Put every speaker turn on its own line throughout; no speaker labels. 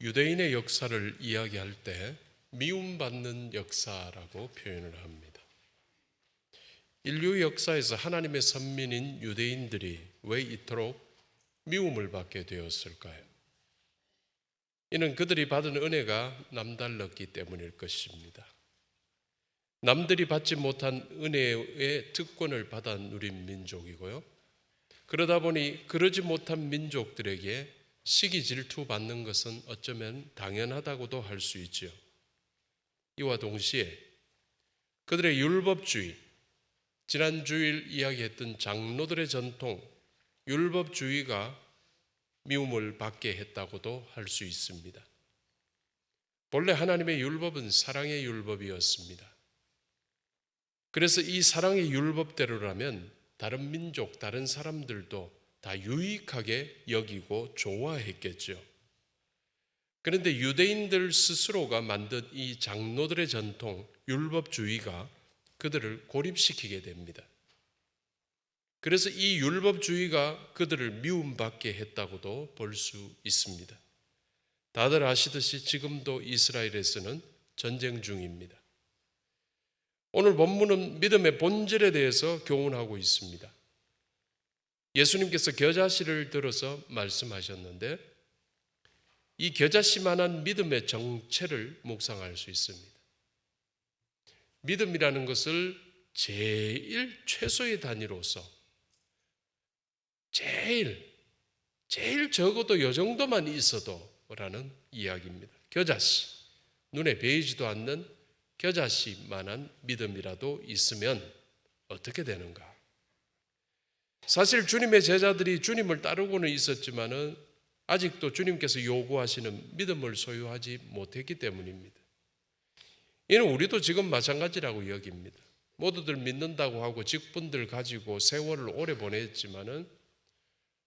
유대인의 역사를 이야기할 때 미움받는 역사라고 표현을 합니다. 인류 역사에서 하나님의 선민인 유대인들이 왜 이토록 미움을 받게 되었을까요? 이는 그들이 받은 은혜가 남달랐기 때문일 것입니다. 남들이 받지 못한 은혜의 특권을 받아 누린 민족이고요. 그러다 보니 그러지 못한 민족들에게 시기 질투 받는 것은 어쩌면 당연하다고도 할 수 있죠. 이와 동시에 그들의 율법주의, 지난 주일 이야기했던 장로들의 전통, 율법주의가 미움을 받게 했다고도 할 수 있습니다. 본래 하나님의 율법은 사랑의 율법이었습니다. 그래서 이 사랑의 율법대로라면 다른 민족, 다른 사람들도 다 유익하게 여기고 좋아했겠죠. 그런데 유대인들 스스로가 만든 이 장로들의 전통, 율법주의가 그들을 고립시키게 됩니다. 그래서 이 율법주의가 그들을 미움받게 했다고도 볼 수 있습니다. 다들 아시듯이 지금도 이스라엘에서는 전쟁 중입니다. 오늘 본문은 믿음의 본질에 대해서 교훈하고 있습니다. 예수님께서 겨자씨를 들어서 말씀하셨는데 이 겨자씨만한 믿음의 정체를 묵상할 수 있습니다. 믿음이라는 것을 제일 최소의 단위로서 제일 적어도 이 정도만 있어도 라는 이야기입니다. 겨자씨, 눈에 보이지도 않는 겨자씨만한 믿음이라도 있으면 어떻게 되는가? 사실 주님의 제자들이 주님을 따르고는 있었지만은 아직도 주님께서 요구하시는 믿음을 소유하지 못했기 때문입니다. 이는 우리도 지금 마찬가지라고 여깁니다. 모두들 믿는다고 하고 직분들 가지고 세월을 오래 보냈지만은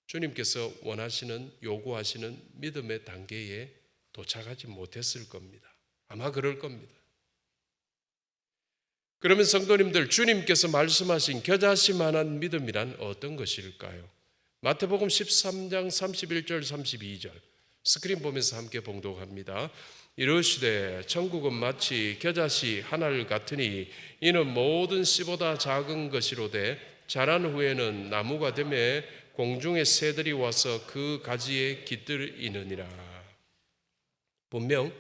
주님께서 원하시는, 요구하시는 믿음의 단계에 도착하지 못했을 겁니다. 아마 그럴 겁니다. 그러면 성도님들, 주님께서 말씀하신 겨자씨만한 믿음이란 어떤 것일까요? 마태복음 13장 31절 32절 스크린 보면서 함께 봉독합니다. 이르시되 천국은 마치 겨자씨 하나를 같으니 이는 모든 씨보다 작은 것이로되 자란 후에는 나무가 되매 공중의 새들이 와서 그 가지에 깃들이느니라. 분명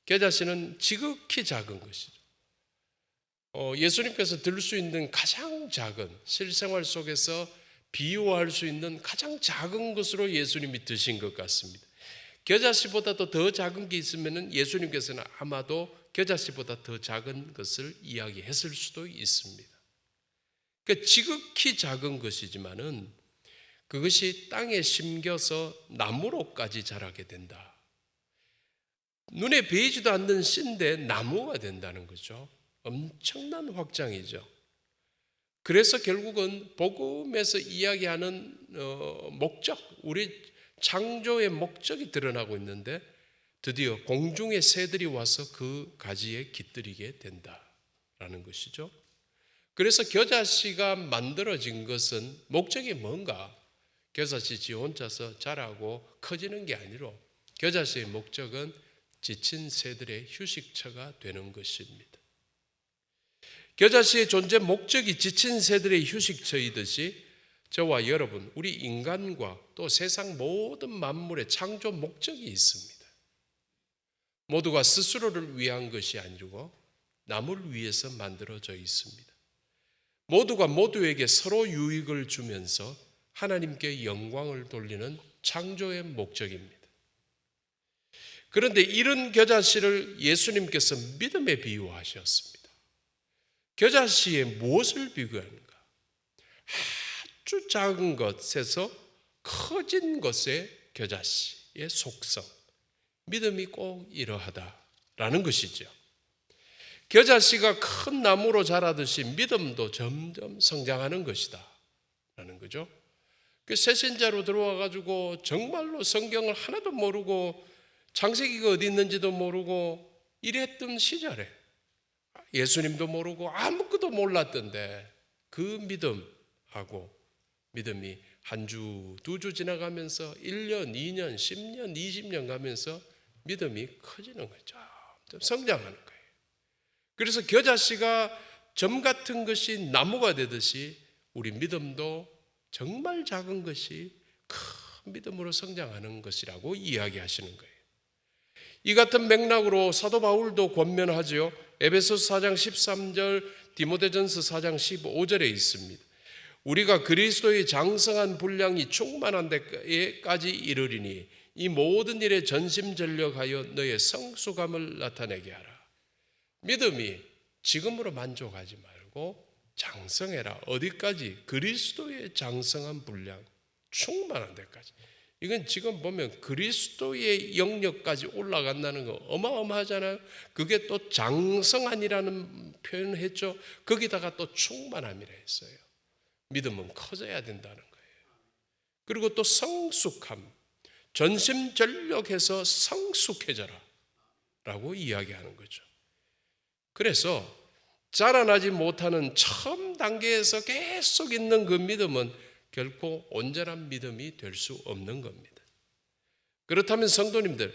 겨자씨는 지극히 작은 것이죠. 예수님께서 들 수 있는 가장 작은, 실생활 속에서 비유할 수 있는 가장 작은 것으로 예수님이 드신 것 같습니다. 겨자씨보다도 더 작은 게 있으면 예수님께서는 아마도 겨자씨보다 더 작은 것을 이야기했을 수도 있습니다. 그러니까 지극히 작은 것이지만은 그것이 땅에 심겨서 나무로까지 자라게 된다. 눈에 보이지도 않는 씨인데 나무가 된다는 거죠. 엄청난 확장이죠. 그래서 결국은 복음에서 이야기하는 목적, 우리 창조의 목적이 드러나고 있는데 드디어 공중의 새들이 와서 그 가지에 깃들이게 된다라는 것이죠. 그래서 겨자씨가 만들어진 것은 목적이 뭔가? 겨자씨 지 혼자서 자라고 커지는 게 아니라 겨자씨의 목적은 지친 새들의 휴식처가 되는 것입니다. 겨자씨의 존재 목적이 지친 새들의 휴식처이듯이 저와 여러분, 우리 인간과 또 세상 모든 만물의 창조 목적이 있습니다. 모두가 스스로를 위한 것이 아니고 남을 위해서 만들어져 있습니다. 모두가 모두에게 서로 유익을 주면서 하나님께 영광을 돌리는 창조의 목적입니다. 그런데 이런 겨자씨를 예수님께서 믿음에 비유하셨습니다. 겨자씨에 무엇을 비교하는가? 아주 작은 것에서 커진 것의 겨자씨의 속성, 믿음이 꼭 이러하다라는 것이죠. 겨자씨가 큰 나무로 자라듯이 믿음도 점점 성장하는 것이다 라는 거죠. 그 새신자로 들어와가지고 정말로 성경을 하나도 모르고 창세기가 어디 있는지도 모르고 이랬던 시절에 예수님도 모르고 아무것도 몰랐던데 그 믿음하고 믿음이 한 주, 두 주 지나가면서 1년, 2년, 10년, 20년 가면서 믿음이 커지는 거죠. 좀 성장하는 거예요. 그래서 겨자씨가 점 같은 것이 나무가 되듯이 우리 믿음도 정말 작은 것이 큰 믿음으로 성장하는 것이라고 이야기하시는 거예요. 이 같은 맥락으로 사도 바울도 권면하지요. 에베소서 4장 13절, 디모데전서 4장 15절에 있습니다. 우리가 그리스도의 장성한 분량이 충만한 데까지 이르리니 이 모든 일에 전심전력하여 너의 성숙함을 나타내게 하라. 믿음이 지금으로 만족하지 말고 장성해라. 어디까지? 그리스도의 장성한 분량, 충만한 데까지. 이건 지금 보면 그리스도의 영역까지 올라간다는 거 어마어마하잖아요. 그게 또 장성한이라는 표현을 했죠. 거기다가 또 충만함이라 했어요. 믿음은 커져야 된다는 거예요. 그리고 또 성숙함, 전심전력해서 성숙해져라 라고 이야기하는 거죠. 그래서 자라나지 못하는 처음 단계에서 계속 있는 그 믿음은 결코 온전한 믿음이 될 수 없는 겁니다. 그렇다면 성도님들,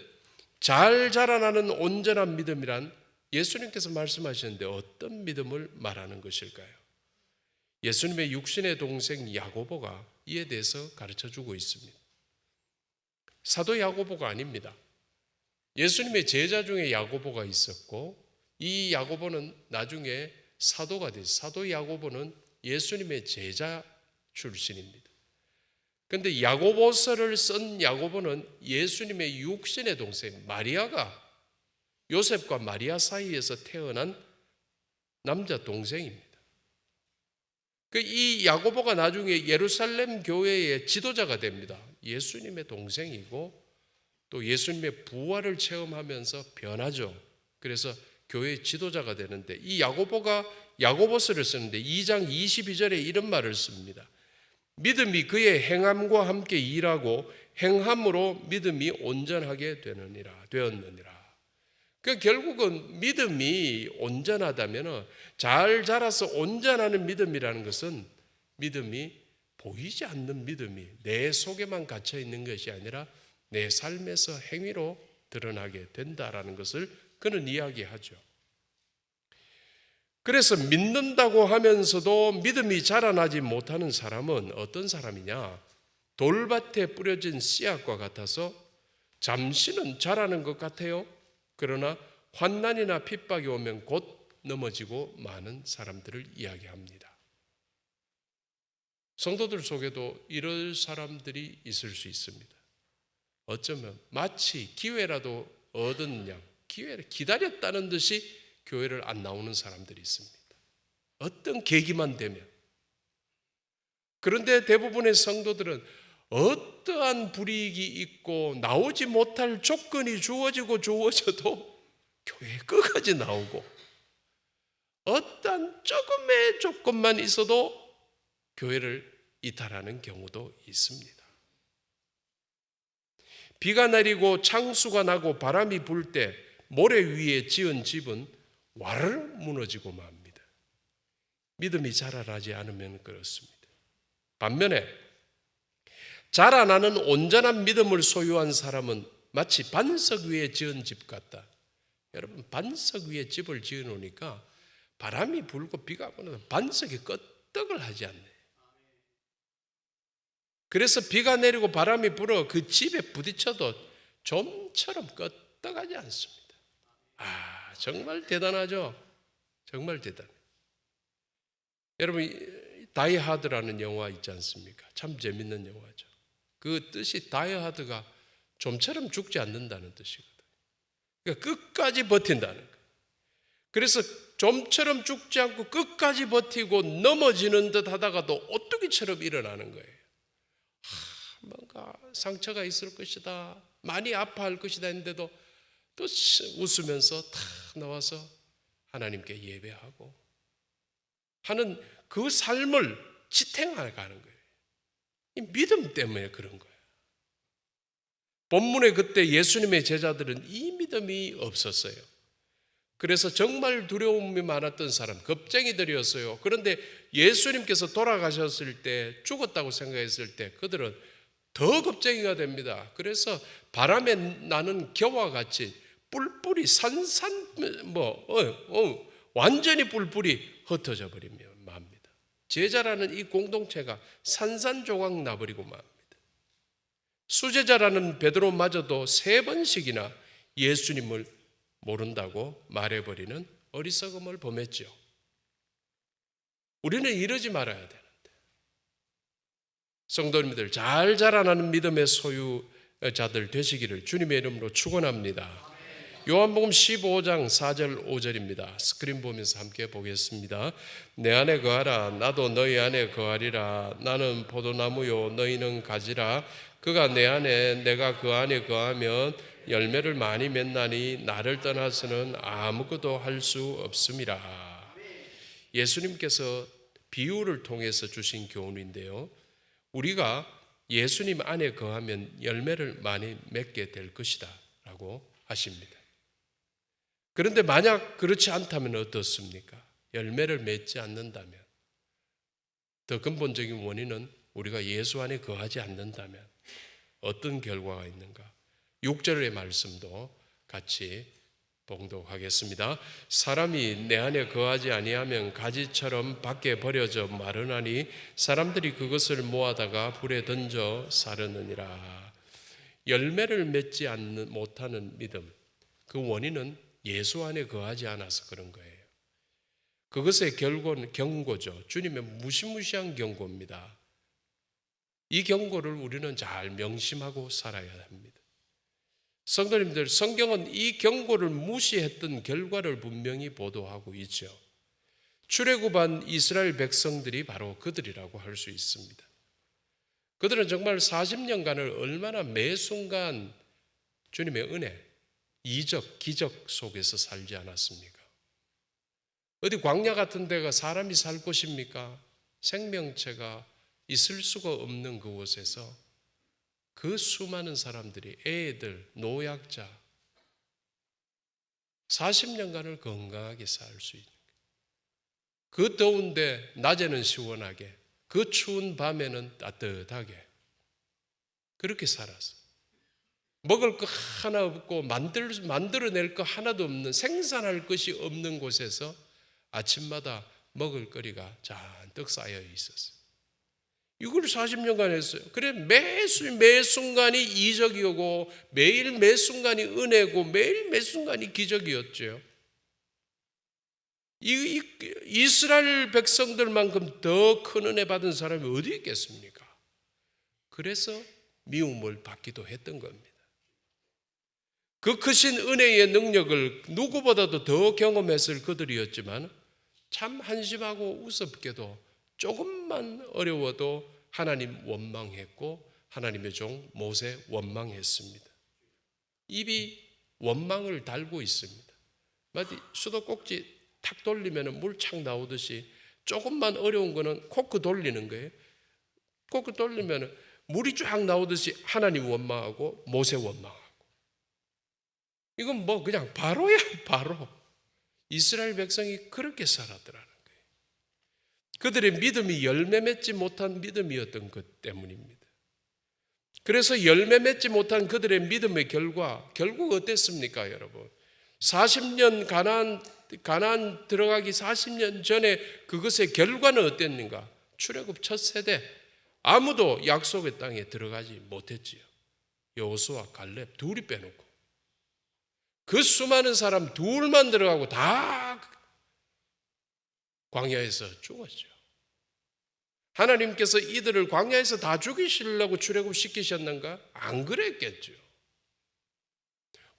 잘 자라나는 온전한 믿음이란 예수님께서 말씀하셨는데 어떤 믿음을 말하는 것일까요? 예수님의 육신의 동생 야고보가 이에 대해서 가르쳐주고 있습니다. 사도 야고보가 아닙니다. 예수님의 제자 중에 야고보가 있었고 이 야고보는 나중에 사도가 됐어요. 사도 야고보는 예수님의 제자 출신입니다. 그런데 야고보서를 쓴 야고보는 예수님의 육신의 동생 마리아가 요셉과 마리아 사이에서 태어난 남자 동생입니다. 이 야고보가 나중에 예루살렘 교회의 지도자가 됩니다. 예수님의 동생이고 또 예수님의 부활을 체험하면서 변하죠. 그래서 교회의 지도자가 되는데 이 야고보가 야고보서를 쓰는데 2장 22절에 이런 말을 씁니다. 믿음이 그의 행함과 함께 일하고 행함으로 믿음이 온전하게 되었느니라. 결국은 믿음이 온전하다면 잘 자라서 온전하는 믿음이라는 것은 믿음이 보이지 않는 믿음이 내 속에만 갇혀 있는 것이 아니라 내 삶에서 행위로 드러나게 된다라는 것을 그는 이야기하죠. 그래서 믿는다고 하면서도 믿음이 자라나지 못하는 사람은 어떤 사람이냐? 돌밭에 뿌려진 씨앗과 같아서 잠시는 자라는 것 같아요. 그러나 환난이나 핍박이 오면 곧 넘어지고 마는 사람들을 이야기합니다. 성도들 속에도 이럴 사람들이 있을 수 있습니다. 어쩌면 마치 기회라도 얻은 양, 기회를 기다렸다는 듯이 교회를 안 나오는 사람들이 있습니다. 어떤 계기만 되면. 그런데 대부분의 성도들은 어떠한 불이익이 있고 나오지 못할 조건이 주어져도 교회에 끝까지 나오고 어떠한 조금의 조건만 있어도 교회를 이탈하는 경우도 있습니다. 비가 내리고 창수가 나고 바람이 불 때 모래 위에 지은 집은 와르르 무너지고 맙니다. 믿음이 자라나지 않으면 그렇습니다. 반면에 자라나는 온전한 믿음을 소유한 사람은 마치 반석 위에 지은 집 같다. 여러분, 반석 위에 집을 지어 놓으니까 바람이 불고 비가 오면 반석이 끄떡을 하지 않네. 그래서 비가 내리고 바람이 불어 그 집에 부딪혀도 좀처럼 끄떡하지 않습니다. 정말 대단하죠? 정말 대단해. 여러분, 다이하드라는 영화 있지 않습니까? 참 재밌는 영화죠. 그 뜻이 다이하드가 좀처럼 죽지 않는다는 뜻이거든요. 그러니까 끝까지 버틴다는 거예요. 그래서 좀처럼 죽지 않고 끝까지 버티고 넘어지는 듯 하다가도 오뚜기처럼 일어나는 거예요. 뭔가 상처가 있을 것이다, 많이 아파할 것이다 했는데도 또 웃으면서 탁 나와서 하나님께 예배하고 하는 그 삶을 지탱하는 거예요. 이 믿음 때문에 그런 거예요. 본문에 그때 예수님의 제자들은 이 믿음이 없었어요. 그래서 정말 두려움이 많았던 사람, 겁쟁이들이었어요. 그런데 예수님께서 돌아가셨을 때, 죽었다고 생각했을 때 그들은 더 겁쟁이가 됩니다. 그래서 바람에 나는 겨와 같이 뿔뿔이 완전히 뿔뿔이 흩어져 버리며 맙니다. 제자라는 이 공동체가 산산조각 나버리고 맙니다. 수제자라는 베드로마저도 3번씩이나 예수님을 모른다고 말해버리는 어리석음을 범했죠. 우리는 이러지 말아야 되는데, 성도님들 잘 자라나는 믿음의 소유자들 되시기를 주님의 이름으로 축원합니다. 요한복음 15장 4절 5절입니다. 스크린 보면서 함께 보겠습니다. 내 안에 거하라. 나도 너희 안에 거하리라. 나는 포도나무요 너희는 가지라. 그가 내 안에 내가 그 안에 거하면 열매를 많이 맺나니 나를 떠나서는 아무것도 할 수 없음이라. 예수님께서 비유를 통해서 주신 교훈인데요, 우리가 예수님 안에 거하면 열매를 많이 맺게 될 것이다 라고 하십니다. 그런데 만약 그렇지 않다면 어떻습니까? 열매를 맺지 않는다면, 더 근본적인 원인은 우리가 예수 안에 거하지 않는다면 어떤 결과가 있는가? 6절의 말씀도 같이 봉독하겠습니다. 사람이 내 안에 거하지 아니하면 가지처럼 밖에 버려져 마르나니 사람들이 그것을 모아다가 불에 던져 사르느니라. 열매를 맺지 못하는 믿음, 그 원인은 예수 안에 거하지 않아서 그런 거예요. 그것의 결과는 경고죠. 주님의 무시무시한 경고입니다. 이 경고를 우리는 잘 명심하고 살아야 합니다. 성도님들, 성경은 이 경고를 무시했던 결과를 분명히 보도하고 있죠. 출애굽한 이스라엘 백성들이 바로 그들이라고 할 수 있습니다. 그들은 정말 40년간을 얼마나 매 순간 주님의 은혜, 이적, 기적 속에서 살지 않았습니까? 어디 광야 같은 데가 사람이 살 곳입니까? 생명체가 있을 수가 없는 그곳에서 그 수많은 사람들이, 애들, 노약자 40년간을 건강하게 살 수 있는 거예요. 그 더운데 낮에는 시원하게, 그 추운 밤에는 따뜻하게 그렇게 살았어요. 먹을 거 하나 없고 만들어낼 거 하나도 없는, 생산할 것이 없는 곳에서 아침마다 먹을 거리가 잔뜩 쌓여 있었어요. 이걸 40년간 했어요. 그래 매 순간이 이적이고 매일 매 순간이 은혜고 매일 매 순간이 기적이었죠. 이스라엘 백성들만큼 더 큰 은혜 받은 사람이 어디 있겠습니까? 그래서 미움을 받기도 했던 겁니다. 그 크신 은혜의 능력을 누구보다도 더 경험했을 그들이었지만 참 한심하고 우습게도 조금만 어려워도 하나님 원망했고 하나님의 종 모세 원망했습니다. 입이 원망을 달고 있습니다. 마치 수도꼭지 탁 돌리면 물 착 나오듯이 조금만 어려운 거는 코크 돌리는 거예요. 코크 돌리면 물이 쫙 나오듯이 하나님 원망하고 모세 원망하고. 이건 뭐 그냥 바로야 바로. 이스라엘 백성이 그렇게 살았더라는 거예요. 그들의 믿음이 열매 맺지 못한 믿음이었던 것 때문입니다. 그래서 열매 맺지 못한 그들의 믿음의 결국 어땠습니까, 여러분? 40년 가나안 들어가기 40년 전에 그것의 결과는 어땠는가? 출애굽 첫 세대 아무도 약속의 땅에 들어가지 못했지요. 여호수아, 갈렙 둘이 빼놓고 그 수많은 사람 둘만 들어가고 다 광야에서 죽었죠. 하나님께서 이들을 광야에서 다 죽이시려고 출애굽시키셨는가? 안 그랬겠죠.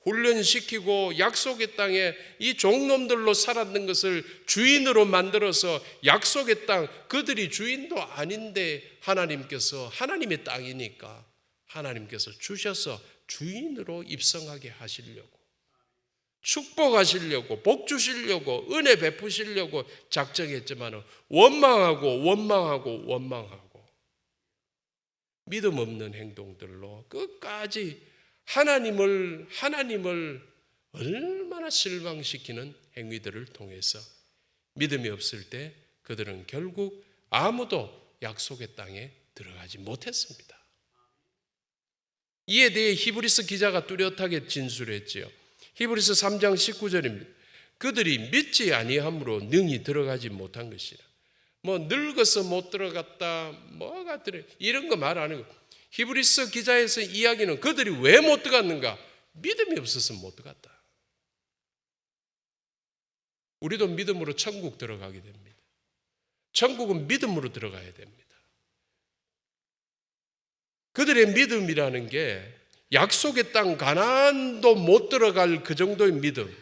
훈련시키고 약속의 땅에 이 종놈들로 살았는 것을 주인으로 만들어서 약속의 땅, 그들이 주인도 아닌데 하나님께서, 하나님의 땅이니까 하나님께서 주셔서 주인으로 입성하게 하시려고, 축복하시려고, 복 주시려고, 은혜 베푸시려고 작정했지만 원망하고 믿음 없는 행동들로 끝까지 하나님을 얼마나 실망시키는 행위들을 통해서 믿음이 없을 때 그들은 결국 아무도 약속의 땅에 들어가지 못했습니다. 이에 대해 히브리서 기자가 뚜렷하게 진술했지요. 히브리서 3장 19절입니다. 그들이 믿지 아니함으로 능히 들어가지 못한 것이라. 뭐 늙어서 못 들어갔다, 뭐가 들어 이런 거 말 안 하고, 히브리서 기자에서 이야기는 그들이 왜 못 들어갔는가? 믿음이 없어서 못 들어갔다. 우리도 믿음으로 천국 들어가게 됩니다. 천국은 믿음으로 들어가야 됩니다. 그들의 믿음이라는 게 약속의 땅 가나안도 못 들어갈 그 정도의 믿음,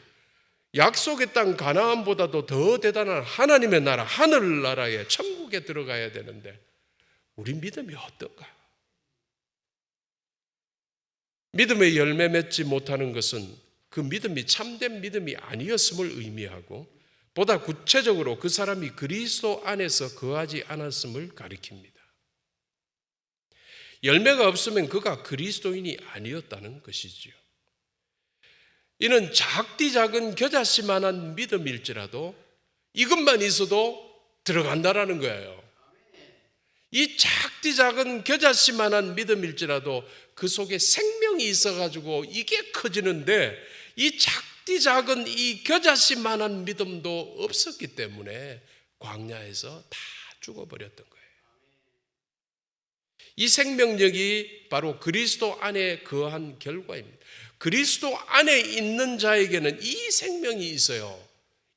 약속의 땅 가나안보다도 더 대단한 하나님의 나라, 하늘나라에 천국에 들어가야 되는데 우리 믿음이 어떤가? 믿음의 열매 맺지 못하는 것은 그 믿음이 참된 믿음이 아니었음을 의미하고, 보다 구체적으로 그 사람이 그리스도 안에서 거하지 않았음을 가리킵니다. 열매가 없으면 그가 그리스도인이 아니었다는 것이지요. 이는 작디 작은 겨자씨만한 믿음일지라도 이것만 있어도 들어간다라는 거예요. 이 작디 작은 겨자씨만한 믿음일지라도 그 속에 생명이 있어가지고 이게 커지는데, 이 작디 작은 이 겨자씨만한 믿음도 없었기 때문에 광야에서 다 죽어버렸던 거예요. 이 생명력이 바로 그리스도 안에 거한 결과입니다. 그리스도 안에 있는 자에게는 이 생명이 있어요.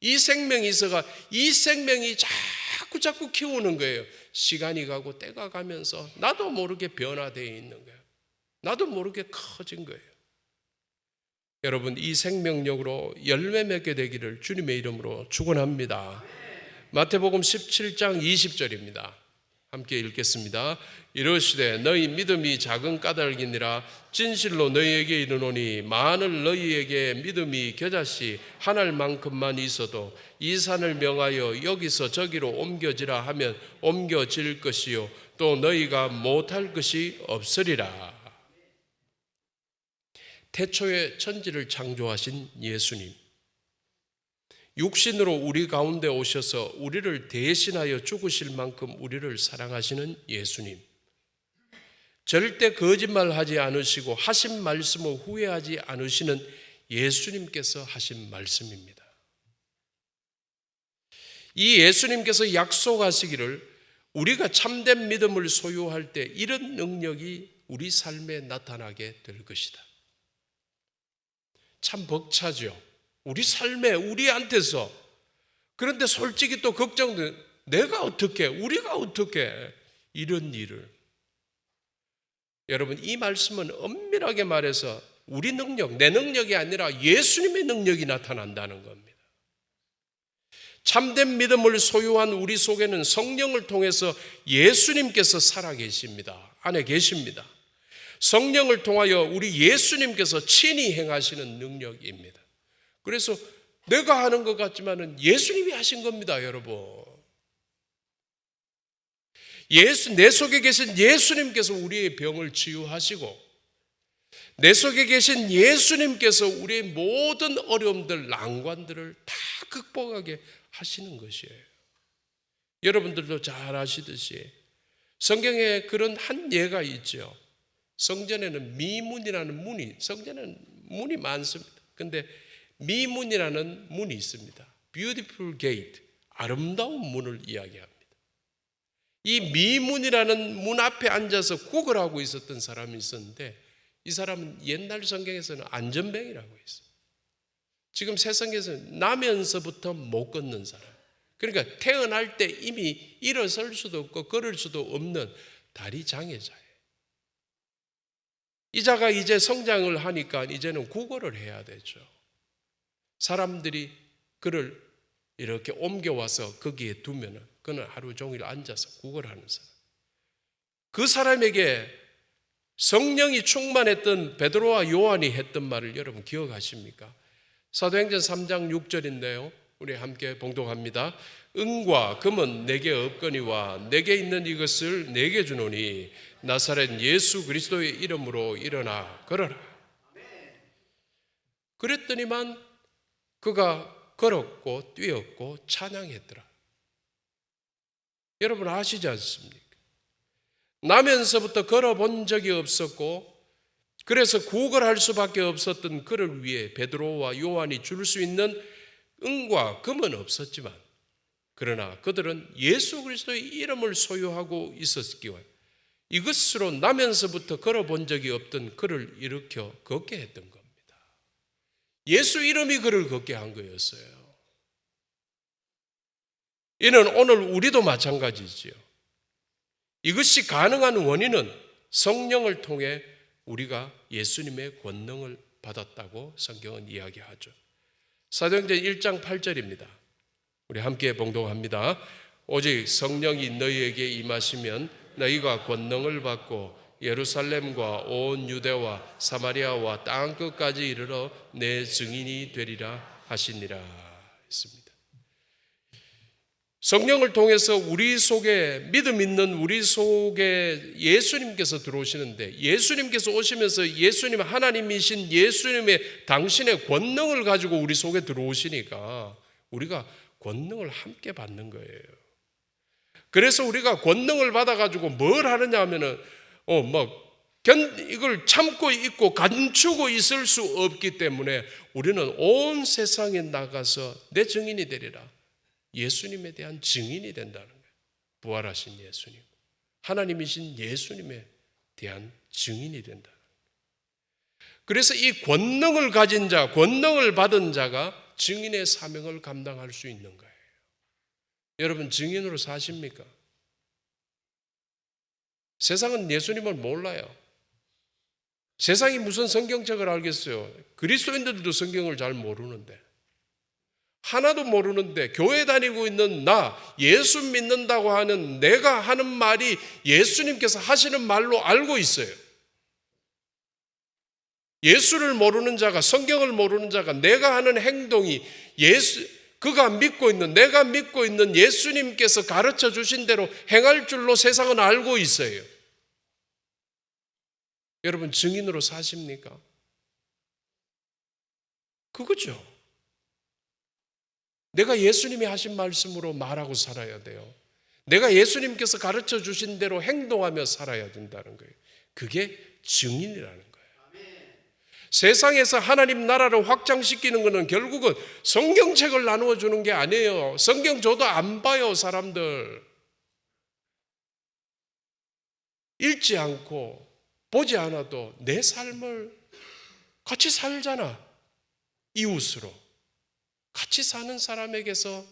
이 생명이 있어가 이 생명이 자꾸 키우는 거예요. 시간이 가고 때가 가면서 나도 모르게 변화되어 있는 거예요. 나도 모르게 커진 거예요. 여러분, 이 생명력으로 열매 맺게 되기를 주님의 이름으로 축원합니다. 마태복음 17장 20절입니다. 함께 읽겠습니다. 이르시되 너희 믿음이 작은 까닭이니라. 진실로 너희에게 이르노니 만일 너희에게 믿음이 겨자씨 한 알만큼만 있어도 이 산을 명하여 여기서 저기로 옮겨지라 하면 옮겨질 것이요 또 너희가 못할 것이 없으리라. 태초에 천지를 창조하신 예수님, 육신으로 우리 가운데 오셔서 우리를 대신하여 죽으실 만큼 우리를 사랑하시는 예수님, 절대 거짓말하지 않으시고 하신 말씀을 후회하지 않으시는 예수님께서 하신 말씀입니다. 이 예수님께서 약속하시기를 우리가 참된 믿음을 소유할 때 이런 능력이 우리 삶에 나타나게 될 것이다. 참 벅차죠. 우리 삶에 우리한테서. 그런데 솔직히 또 걱정돼. 내가 어떻게, 우리가 어떻게 이런 일을. 여러분, 이 말씀은 엄밀하게 말해서 우리 능력, 내 능력이 아니라 예수님의 능력이 나타난다는 겁니다. 참된 믿음을 소유한 우리 속에는 성령을 통해서 예수님께서 살아계십니다. 안에 계십니다. 성령을 통하여 우리 예수님께서 친히 행하시는 능력입니다. 그래서 내가 하는 것 같지만은 예수님이 하신 겁니다, 여러분. 내 속에 계신 예수님께서 우리의 병을 치유하시고, 내 속에 계신 예수님께서 우리의 모든 어려움들, 난관들을 다 극복하게 하시는 것이에요. 여러분들도 잘 아시듯이 성경에 그런 한 예가 있죠. 성전에는 미문이라는 문이, 성전에는 문이 많습니다. 근데 미문이라는 문이 있습니다. Beautiful gate, 아름다운 문을 이야기합니다. 이 미문이라는 문 앞에 앉아서 구걸하고 있었던 사람이 있었는데, 이 사람은 옛날 성경에서는 안전뱅이라고 했어요. 지금 새 성경에서는 나면서부터 못 걷는 사람, 그러니까 태어날 때 이미 일어설 수도 없고 걸을 수도 없는 다리 장애자예요. 이 자가 이제 성장을 하니까 이제는 구걸을 해야 되죠. 사람들이 그를 이렇게 옮겨와서 거기에 두면은 그는 하루 종일 앉아서 구걸하는 사람. 그 사람에게 성령이 충만했던 베드로와 요한이 했던 말을 여러분 기억하십니까? 사도행전 3장 6절인데요. 우리 함께 봉독합니다. 은과 금은 내게 없거니와 내게 있는 이것을 내게 주노니 나사렛 예수 그리스도의 이름으로 일어나 걸어라. 그랬더니만 그가 걸었고 뛰었고 찬양했더라. 여러분 아시지 않습니까? 나면서부터 걸어본 적이 없었고 그래서 구걸할 수밖에 없었던 그를 위해 베드로와 요한이 줄 수 있는 은과 금은 없었지만, 그러나 그들은 예수 그리스도의 이름을 소유하고 있었기에 이것으로 나면서부터 걸어본 적이 없던 그를 일으켜 걷게 했던 겁니다. 예수 이름이 그를 걷게 한 거였어요. 이는 오늘 우리도 마찬가지지요. 이것이 가능한 원인은 성령을 통해 우리가 예수님의 권능을 받았다고 성경은 이야기하죠. 사도행전 1장 8절입니다. 우리 함께 봉독합니다. 오직 성령이 너희에게 임하시면 너희가 권능을 받고 예루살렘과 온 유대와 사마리아와 땅끝까지 이르러 내 증인이 되리라 하시니라 했습니다. 성령을 통해서 우리 속에, 믿음 있는 우리 속에 예수님께서 들어오시는데, 예수님께서 오시면서 예수님, 하나님이신 예수님의 당신의 권능을 가지고 우리 속에 들어오시니까 우리가 권능을 함께 받는 거예요. 그래서 우리가 권능을 받아가지고 뭘 하느냐 하면은 이걸 참고 있고 감추고 있을 수 없기 때문에 우리는 온 세상에 나가서 내 증인이 되리라. 예수님에 대한 증인이 된다는 거예요. 부활하신 예수님, 하나님이신 예수님에 대한 증인이 된다. 그래서 이 권능을 가진 자, 권능을 받은 자가 증인의 사명을 감당할 수 있는 거예요. 여러분, 증인으로 사십니까? 세상은 예수님을 몰라요. 세상이 무슨 성경책을 알겠어요? 그리스도인들도 성경을 잘 모르는데, 하나도 모르는데 교회 다니고 있는 나, 예수 믿는다고 하는 내가 하는 말이 예수님께서 하시는 말로 알고 있어요. 예수를 모르는 자가, 성경을 모르는 자가 내가 하는 행동이 그가 믿고 있는, 내가 믿고 있는 예수님께서 가르쳐 주신 대로 행할 줄로 세상은 알고 있어요. 여러분, 증인으로 사십니까? 그거죠. 내가 예수님이 하신 말씀으로 말하고 살아야 돼요. 내가 예수님께서 가르쳐 주신 대로 행동하며 살아야 된다는 거예요. 그게 증인이라는 거예요. 세상에서 하나님 나라를 확장시키는 것은 결국은 성경책을 나누어 주는 게 아니에요. 성경 줘도 안 봐요, 사람들. 읽지 않고 보지 않아도 내 삶을 같이 살잖아. 이웃으로. 같이 사는 사람에게서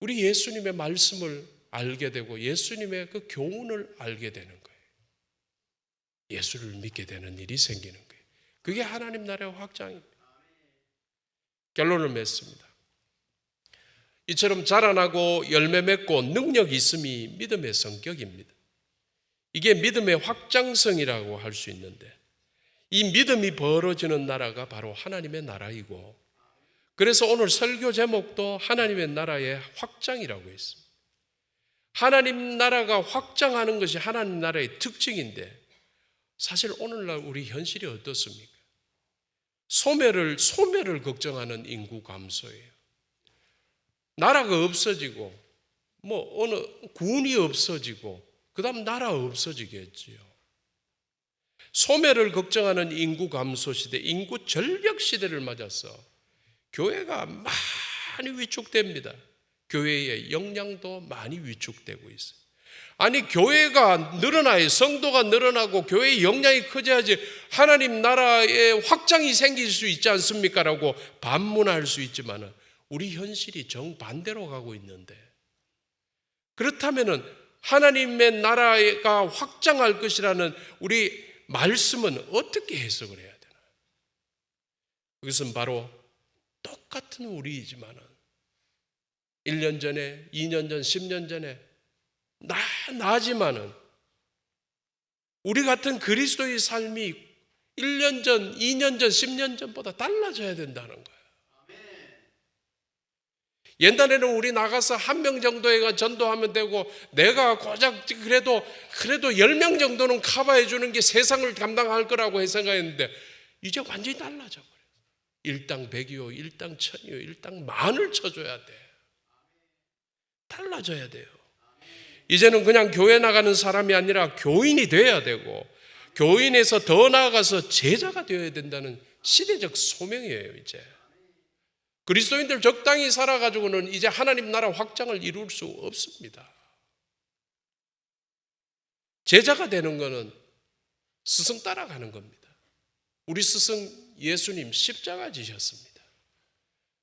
우리 예수님의 말씀을 알게 되고 예수님의 그 교훈을 알게 되는 거예요. 예수를 믿게 되는 일이 생기는 거예요. 그게 하나님 나라의 확장입니다. 결론을 맺습니다. 이처럼 자라나고 열매 맺고 능력이 있음이 믿음의 성격입니다. 이게 믿음의 확장성이라고 할 수 있는데, 이 믿음이 벌어지는 나라가 바로 하나님의 나라이고, 그래서 오늘 설교 제목도 하나님의 나라의 확장이라고 했습니다. 하나님 나라가 확장하는 것이 하나님 나라의 특징인데, 사실 오늘날 우리 현실이 어떻습니까? 소멸을 걱정하는 인구 감소예요. 나라가 없어지고, 어느 군이 없어지고, 그 다음 나라 없어지겠지요. 소멸을 걱정하는 인구 감소 시대, 인구 절벽 시대를 맞아서 교회가 많이 위축됩니다. 교회의 역량도 많이 위축되고 있어요. 아니, 교회가 늘어나야, 성도가 늘어나고 교회의 역량이 커져야지 하나님 나라의 확장이 생길 수 있지 않습니까? 라고 반문할 수 있지만 우리 현실이 정반대로 가고 있는데, 그렇다면 하나님의 나라가 확장할 것이라는 우리 말씀은 어떻게 해석을 해야 되나? 그것은 바로 똑같은 우리이지만 1년 전에, 2년 전, 10년 전에 나지만은 우리 같은 그리스도의 삶이 1년 전, 2년 전, 10년 전보다 달라져야 된다는 거예요. 옛날에는 우리 나가서 1명 정도가 전도하면 되고, 내가 고작 그래도 10명 정도는 커버해 주는 게 세상을 감당할 거라고 생각했는데, 이제 완전히 달라져 버려요. 일당 100이요, 일당 1000이요, 일당 10,000을 쳐줘야 돼. 달라져야 돼요. 이제는 그냥 교회 나가는 사람이 아니라 교인이 돼야 되고, 교인에서 더 나아가서 제자가 되어야 된다는 시대적 소명이에요. 이제 그리스도인들 적당히 살아가지고는 이제 하나님 나라 확장을 이룰 수 없습니다. 제자가 되는 것은 스승 따라가는 겁니다. 우리 스승 예수님 십자가 지셨습니다.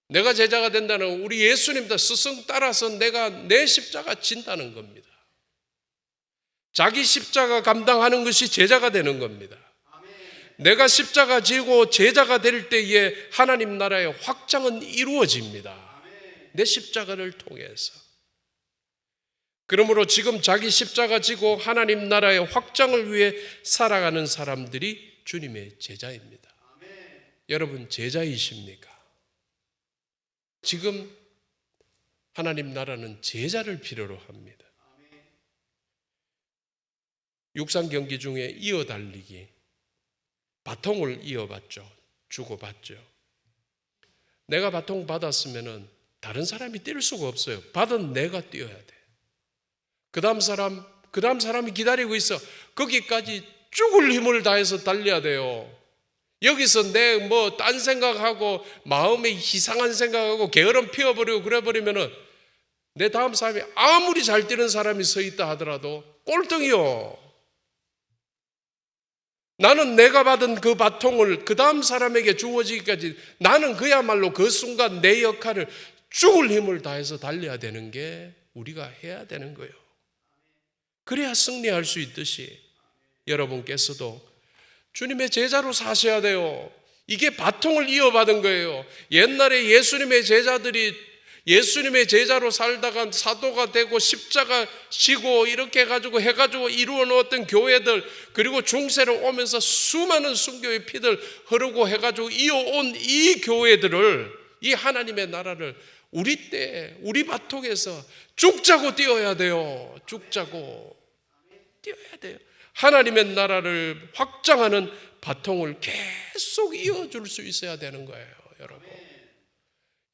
내가 제자가 된다는 우리 예수님도 스승 따라서 내가 내 십자가 진다는 겁니다. 자기 십자가 감당하는 것이 제자가 되는 겁니다. 내가 십자가 지고 제자가 될 때에 하나님 나라의 확장은 이루어집니다. 내 십자가를 통해서. 그러므로 지금 자기 십자가 지고 하나님 나라의 확장을 위해 살아가는 사람들이 주님의 제자입니다. 여러분 제자이십니까? 지금 하나님 나라는 제자를 필요로 합니다. 육상 경기 중에 이어달리기, 바통을 이어받죠. 주고받죠. 내가 바통 받았으면 다른 사람이 뛸 수가 없어요. 받은 내가 뛰어야 돼. 그 다음 사람이 기다리고 있어. 거기까지 죽을 힘을 다해서 달려야 돼요. 여기서 내 딴 생각하고 마음에 이상한 생각하고 게으름 피워버리고 그래버리면은 내 다음 사람이 아무리 잘 뛰는 사람이 서 있다 하더라도 꼴등이요. 나는 내가 받은 그 바통을 그 다음 사람에게 주어지기까지 나는 그야말로 그 순간 내 역할을 죽을 힘을 다해서 달려야 되는 게 우리가 해야 되는 거예요. 그래야 승리할 수 있듯이 여러분께서도 주님의 제자로 사셔야 돼요. 이게 바통을 이어받은 거예요. 옛날에 예수님의 제자들이 예수님의 제자로 살다가 사도가 되고 십자가 지고 이렇게 해가지고 이루어 놓았던 교회들, 그리고 중세로 오면서 수많은 순교의 피들 흐르고 해가지고 이어온 이 교회들을, 이 하나님의 나라를 우리 때 우리 바통에서 죽자고 뛰어야 돼요. 죽자고 뛰어야 돼요. 하나님의 나라를 확장하는 바통을 계속 이어줄 수 있어야 되는 거예요.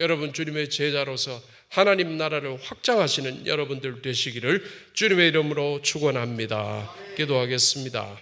여러분 주님의 제자로서 하나님 나라를 확장하시는 여러분들 되시기를 주님의 이름으로 축원합니다. 기도하겠습니다.